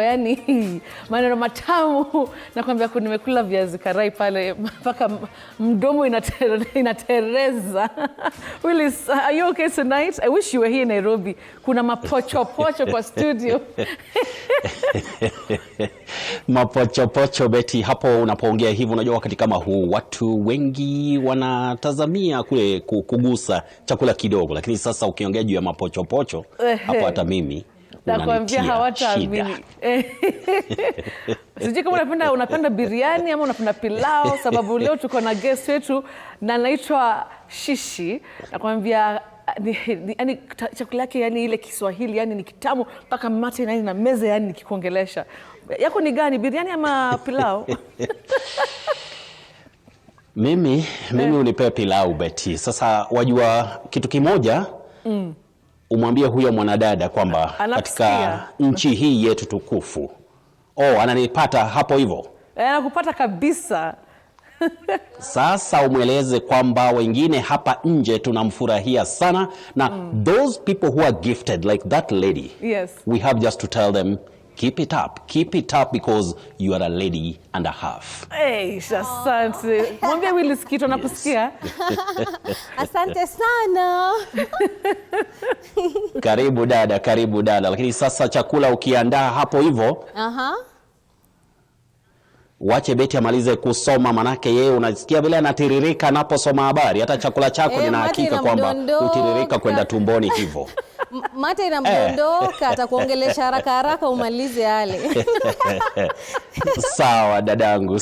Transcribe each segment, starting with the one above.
Yani maneno matamu nakwambia nimekula viazi karai pale mpaka mdomo inatereza. Willice, are you okay tonight? I wish you were here in Nairobi. Kuna mapochopocho kwa studio. Mapochopocho Betty, hapo unapoongea hivi unajua wakati kama huu watu wengi wanatazamia kule kugusa chakula kidogo, lakini sasa ukiongea juu ya mapochopocho hapo hata mimi nakwambia hawataamini. Sijui kama unapenda biriani ama unapenda pilau, sababu leo tuko na guest wetu na anaitwa Shishi. Nakwambia yani chakula yake yani ile Kiswahili yani ni kitamu mpaka mate yani na meza yani nikikuongelesha. Yako ni gani, biriani ama pilau? Mimi unipe pilau Betty. Sasa wajua kitu kimoja, umwambie huyo mwanadada kwamba katika nchi hii yetu tukufu. Ananipata hapo hivyo? Anakupata kabisa. Sasa umweleze kwamba wengine hapa nje tunamfurahia sana na those people who are gifted like that lady. Yes. We have just to tell them keep it up because you are a lady and a half. Hey, asante. Mwambie Willice kitu nakusikia. Asante sana. Karibu dada. Lakini sasa chakula ukiandaa hapo hivyo. Wache Betty amalize kusoma, manake yeye unasikia vile anatiririka anaposoma habari. Hata chakula chako nina hakika kwamba utiririka kwenda tumboni hivyo. Mate inamdondoka, atakuongelesha haraka umalize yale. Sawa dadangu.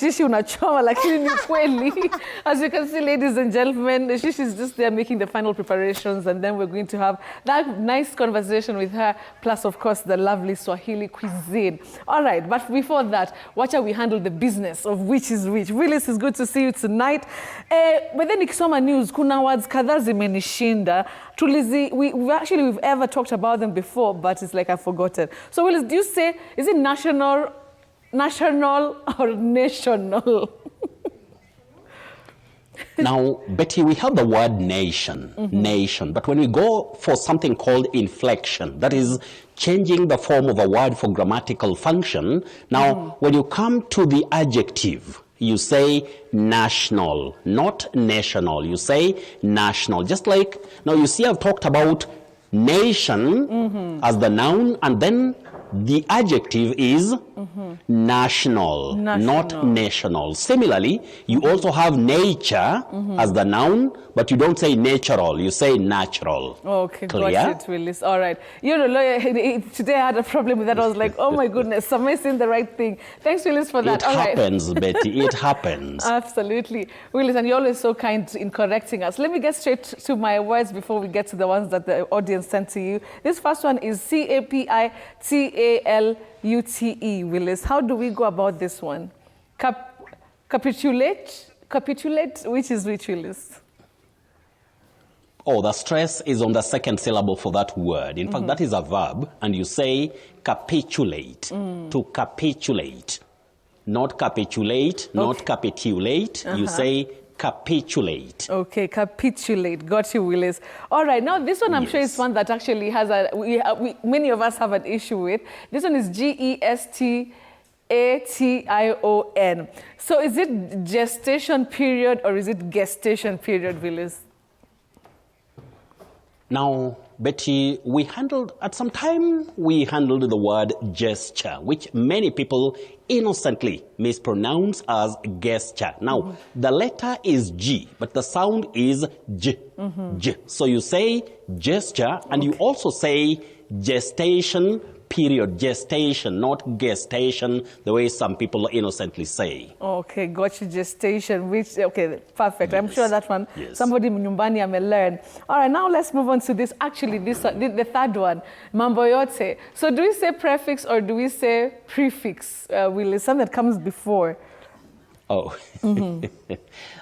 Shishi unachoma lakini ni kweli. As you can see, ladies and gentlemen, Shishi is just there making the final preparations, and then we're going to have that nice conversation with her, plus of course the lovely Swahili cuisine. All right, but before that, watch how we handle the business of which is which. Willice, it's good to see you tonight. But then nikisoma news, kuna words kadhaa zimenishinda. We've ever talked about them before, but it's like I've forgotten. So Willice, do you say, is it national or national? Now, Betty, we have the word nation, but when we go for something called inflection, that is changing the form of a word for grammatical function. Now, when you come to the adjective, you say national, not national. You say national. Just like, now you see I've talked about nation as the noun, and then the adjective is national, not national. Similarly, you also have nature as the noun, but you don't say natural, you say natural. Okay, clear? Got it, Willice. All right. You're a lawyer. Today I had a problem with that. I was like, oh my goodness, am I saying the right thing? Thanks, Willice, for that. It happens, Betty, it happens. Absolutely. Willice, and you're always so kind in correcting us. Let me get straight to my words before we get to the ones that the audience sent to you. This first one is CAPITALUTE, Willice. How do we go about this one? Capitulate, which is which, Willice? The stress is on the second syllable for that word. In fact, that is a verb, and you say capitulate, to capitulate. Not capitulate, not capitulate. You say capitulate. Okay, capitulate. Got you, Willice. All right, now this one I'm sure is one that actually has many of us have an issue with. This one is GESTATION. So is it gestation period or is it gestation period, Willice? Now, Betty, at some time we handled the word gesture, which many people innocently mispronounce as gesture. Now, the letter is G, but the sound is J. J. So you say gesture, and you also say gestation period, gestation, not gestation, the way some people innocently say. Okay, got you, gestation, okay, perfect. Yes. I'm sure that one, somebody nyumbani may learn. All right, now let's move on to this. Actually, the third one, mambo yote. So do we say prefix or do we say prefix, Willice, something that comes before?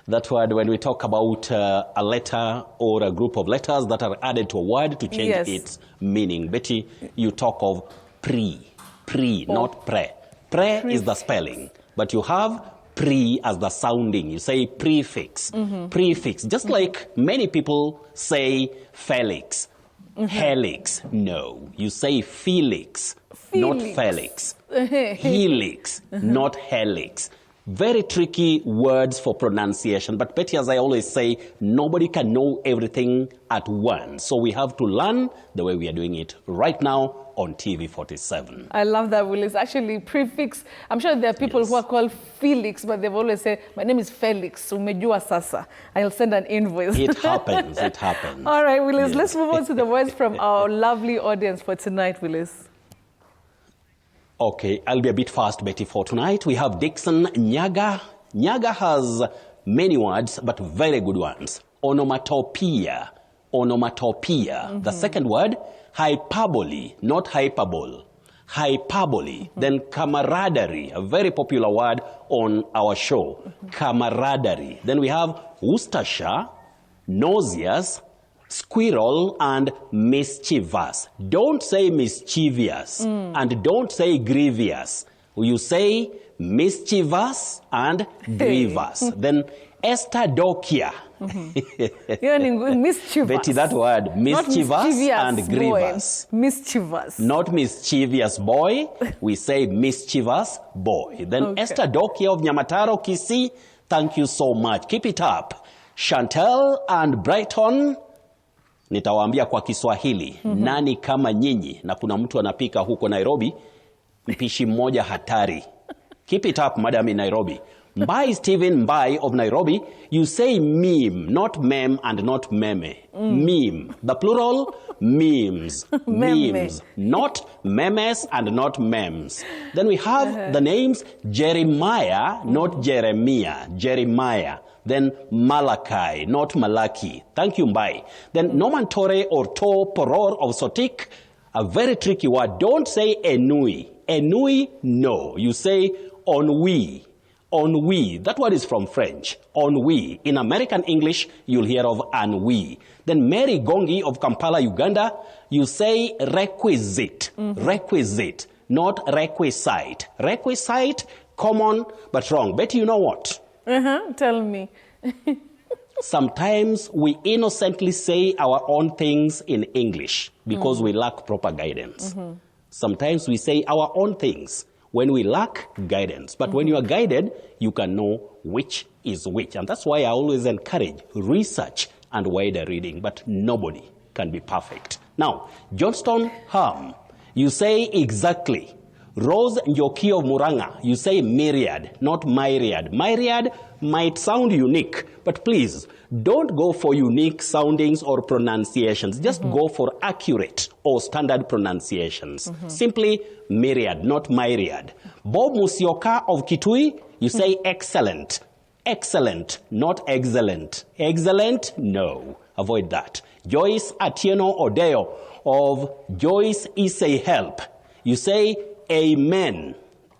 That word, when we talk about a letter or a group of letters that are added to a word to change its meaning. Betty, you talk of not pre. Pre is the spelling, but you have pre as the sounding. You say prefix. Prefix, just like many people say Felix. Helix, no. You say Felix, not Felix. Helix, not helix. Very tricky words for pronunciation. But Betty, as I always say, nobody can know everything at once. So we have to learn the way we are doing it right now on TV47. I love that, Willice. Actually, prefix. I'm sure there are people who are called Felix, but they've always said, my name is Felix. Umejua sasa. I'll send an invoice. It happens. It happens. All right, Willice, let's move on to the words from our lovely audience for tonight, Willice. Okay, I'll be a bit fast, Betty, for tonight. We have Dixon Nyaga. Nyaga has many words, but very good ones. Onomatopoeia. Onomatopoeia. The second word, hyperbole, not hyperbole. Hyperbole. Then camaraderie, a very popular word on our show. Camaraderie. Then we have Worcestershire, nauseous, squirrel, and mischievous. Don't say mischievous and don't say grievous. You say mischievous and grievous. Then Estadokia. Mischievous. Betty, that word, mischievous and grievous. Boy. Mischievous. Not mischievous boy, we say mischievous boy. Then Estadokia of Nyamataro, Kisii, thank you so much. Keep it up. Chantel and Brighton, nitawaambia kwa Kiswahili, nani kama nyinyi, na kuna mtu anapika huko Nairobi, mpishi mmoja hatari. Keep it up, madam in Nairobi. Mbai Stephen Mbai of Nairobi, you say meme, not mem and not meme. Meme. The plural, memes. Memes. Not memes and not memes. Then we have the names Jeremiah, not Jeremiah. Jeremiah. Then Malachi, not Malaki. Thank you, Mbai. Then Norman Torre or To Poror of Sotik, a very tricky word. Don't say enui. Enui, no. You say ennui. Ennui. That word is from French. Ennui. In American English, you'll hear of ennui. Then Mary Gongi of Kampala, Uganda, you say requisite. Requisite, not requisite. Requisite, common, but wrong. Betty, you know what? Tell me. Sometimes we innocently say our own things in English because we lack proper guidance. Sometimes we say our own things when we lack guidance. But when you are guided, you can know which is which. And that's why I always encourage research and wider reading. But nobody can be perfect. Now, Johnston Ham, you say exactly. Rose Njoki of Muranga, you say myriad, not myriad. Myriad might sound unique, but please, don't go for unique soundings or pronunciations. Just go for accurate or standard pronunciations. Simply myriad, not myriad. Bob Musioka of Kitui, you say excellent. Excellent, not excellent. Excellent, no. Avoid that. Joyce Atieno Odeo of Joyce Issei Help, you say amen,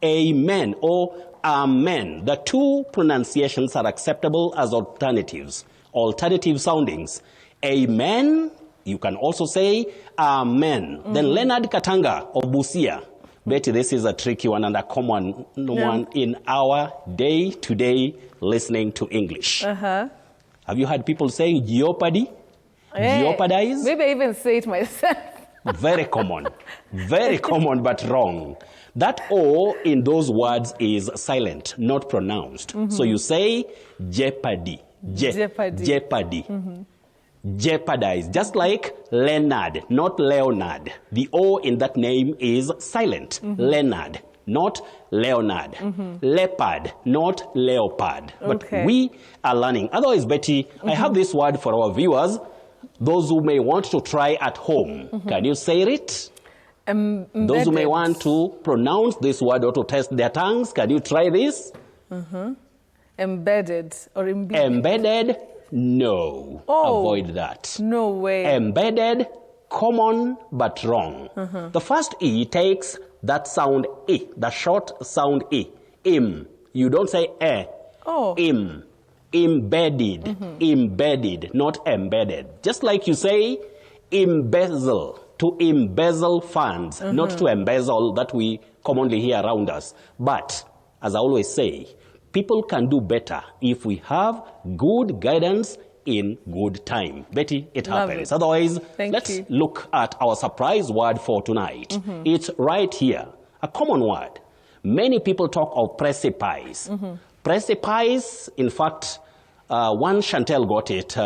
amen, or amen. The two pronunciations are acceptable as alternatives, alternative soundings. Amen, you can also say amen. Then Leonard Katanga of Busia. Betty, this is a tricky one and a common one in our day-to-day listening to English. Have you heard people say jeopardy? Jeopardize? Maybe I even say it myself. Very common, but wrong. That O in those words is silent, not pronounced. So you say jeopardy, jeopardy, jeopardize. Just like Leonard, not Leonard. The O in that name is silent. Leonard, not Leonard. Leopard, not leopard. But we are learning. Otherwise, Betty, I have this word for our viewers. Those who may want to try at home. Can you say it? Those who may want to pronounce this word or to test their tongues, can you try this? Embedded or embedded? Embedded, no. Avoid that. No way. Embedded, common but wrong. The first E takes that sound E, the short sound E. Im. You don't say eh. Im. Embedded, embedded, not embedded. Just like you say embezzle, to embezzle funds, not to embezzle that we commonly hear around us. But, as I always say, people can do better if we have good guidance in good time. Betty, it Love happens. it. Otherwise, Thank let's you. look at our surprise word for tonight. It's right here, a common word. Many people talk of precipice. Precipice, in fact, one Chantel got it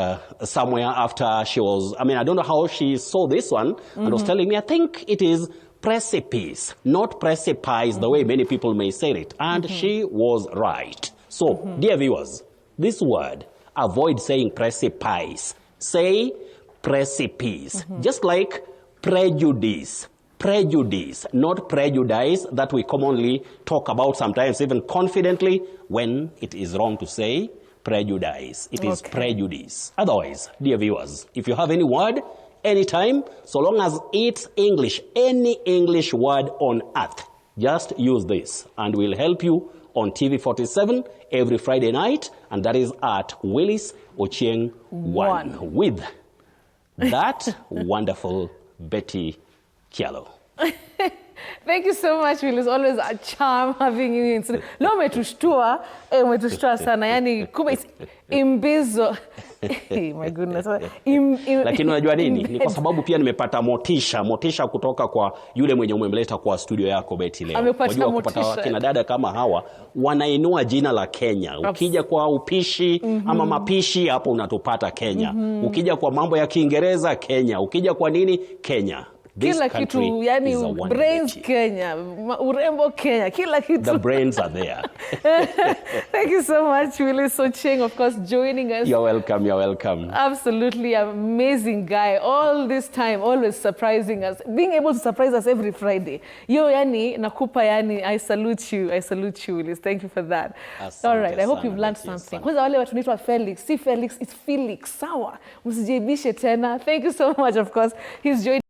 somewhere after she was, I don't know how she saw this one, and was telling me, I think it is precipice, not precipice, the way many people may say it. And she was right. So, dear viewers, this word, avoid saying precipice. Say precipice. Just like prejudice. Prejudice, not prejudice that we commonly talk about sometimes, even confidently, when it is wrong to say prejudice. It is prejudice. Otherwise, dear viewers, if you have any word, anytime, so long as it's English, any English word on earth, just use this, and we'll help you on TV47 every Friday night, and that is at Willice Ochieng 1 with that wonderful Betty Kialo. Thank you so much, Willice. Always a charm having you in. Leo umetushtua, umetushtua sana. Yani kumbe imbizo. My goodness. Lakini unajua nini? Ni kwa sababu pia nimepata motisha kutoka kwa yule mwenye umemleta kwa studio yako Betty leo. Unajua kupata kina dada kama hawa wanainua jina la Kenya. Ukija kwa upishi ama mapishi, hapo unatupata Kenya. Ukija kwa mambo ya Kiingereza, Kenya. Ukija kwa nini? Kenya. Kila kitu, yani brains Kenya, urembo Kenya, kila kitu. The brains are there. Thank you so much, Willice Ochieng, of course, joining us. You're welcome, you're welcome. Absolutely amazing guy. All this time, always surprising us. Being able to surprise us every Friday. Yo, yani, nakupa yani, I salute you, Willice. Thank you for that. All right, I hope you've learned something. Kwanza wale watu naitwa Felix, si Felix, it's Felix. Sawa. Msijibishe tena. Thank you so much, of course. He's joining